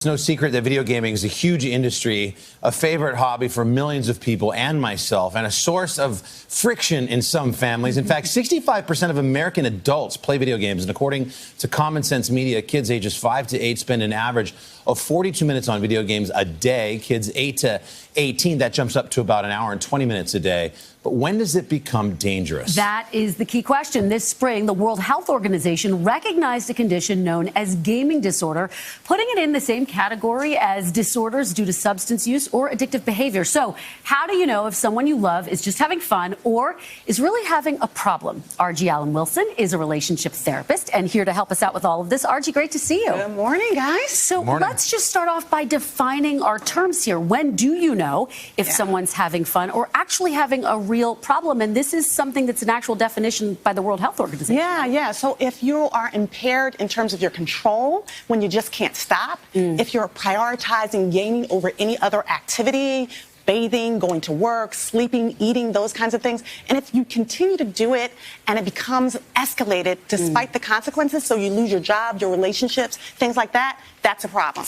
It's no secret that video gaming is a huge industry, a favorite hobby for millions of people and myself, and a source of friction in some families. In fact, 65% of American adults play video games, and according to Common Sense Media, kids ages 5 to 8 spend an average of 42 minutes on video games a day. Kids 8 to 18, that jumps up to about an hour and 20 minutes a day. But when does it become dangerous? That is the key question. This spring, the World Health Organization recognized a condition known as gaming disorder, putting it in the same category as disorders due to substance use or addictive behavior. So how do you know if someone you love is just having fun or is really having a problem? Argie Allen-Wilson is a relationship therapist and here to help us out with all of this. Argie, great to see you. Good morning, guys. So let's just start off by defining our terms here. When do you know if someone's having fun or actually having a real problem? And this is something that's an actual definition by the World Health Organization. Yeah. So if you are impaired in terms of your control, when you just can't stop, if you're prioritizing gaming over any other activity, bathing, going to work, sleeping, eating, those kinds of things. And if you continue to do it and it becomes escalated despite the consequences, so you lose your job, your relationships, things like that, that's a problem.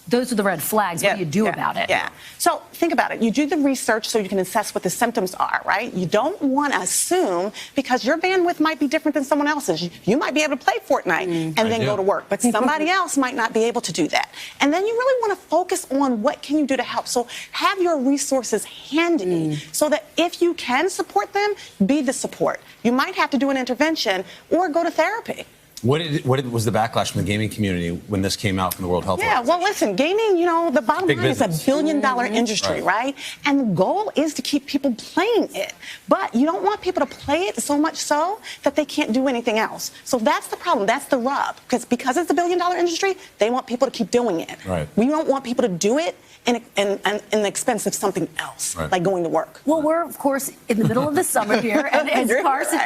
Those are the red flags. What do you do about it? So think about it. You do the research so you can assess what the symptoms are, right? You don't want to assume because your bandwidth might be different than someone else's. You might be able to play Fortnite and then go to work, but somebody else might not be able to do that. And then you really want to focus on what can you do to help. So have your resources handy so that if you can support them, be the support. You might have to do an intervention or go to therapy. What was the backlash from the gaming community when this came out from the World Health Organization? Well, listen, gaming, the bottom line is $1 billion industry, right? And the goal is to keep people playing it. But you don't want people to play it so much so that they can't do anything else. So that's the problem. That's the rub. Because it's $1 billion industry, they want people to keep doing it. Right. We don't want people to do it in the expense of something else, like going to work. Well, we're, of course, in the middle of the summer here, and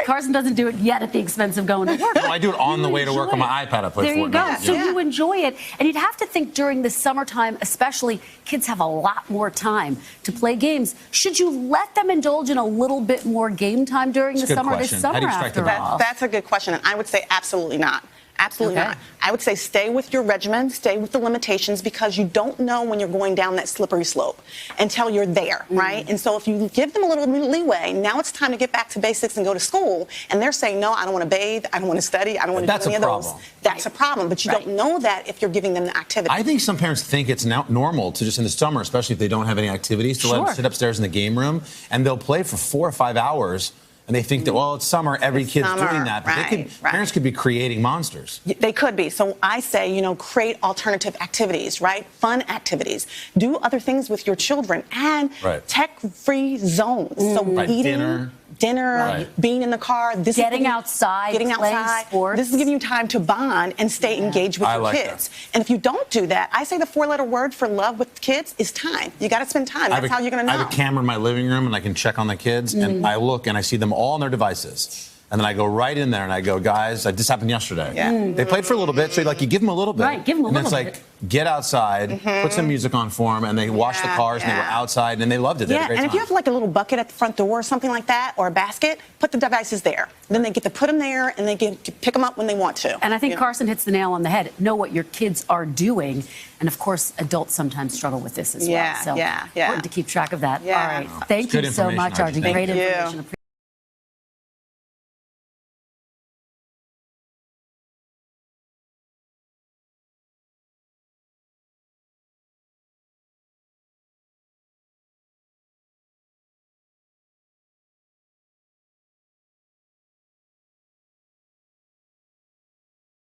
Carson doesn't do it yet at the expense of going to work. No, I do it on the way to work on my iPad. I play Fortnite. There you go. So you enjoy it. And you'd have to think during the summertime, especially, kids have a lot more time to play games. Should you let them indulge in a little bit more game time during the summer this summer, after all? That's a good question, and I would say absolutely not. Absolutely not. I would say stay with your regimen, stay with the limitations, because you don't know when you're going down that slippery slope until you're there, right? And so if you give them a little leeway, now it's time to get back to basics and go to school, and they're saying, no, I don't want to bathe, I don't want to study, I don't want to do any of those. That's a problem, but you don't know that if you're giving them the activity. I think some parents think it's now normal to just in the summer, especially if they don't have any activities, to let them sit upstairs in the game room, and they'll play for 4 or 5 hours. And they think that, well, it's summer, kid's doing that. But parents could be creating monsters. They could be. So I say, create alternative activities, right? Fun activities. Do other things with your children and tech-free zones. So eating, dinner, being in the car. Getting outside, playing sports. This is giving you time to bond and stay engaged with your kids. And if you don't do that, I say the 4-letter word for love with kids is time. You got to spend time. That's how you're going to know. I have a camera in my living room, and I can check on the kids, and I look, and I see them all on their devices. And then I go right in there and I go, guys, this happened yesterday. They played for a little bit, so you give them a little bit. Give them a little bit. And it's get outside, put some music on for them, and they washed the cars, and they were outside, and they loved it. They had a great time. And if you have a little bucket at the front door or something like that, or a basket, put the devices there. Then they get to put them there, and they get to pick them up when they want to. And I think Carson hits the nail on the head. Know what your kids are doing. And, of course, adults sometimes struggle with this as well. So important to keep track of that. All right. Thank you so much, Argie. Great information.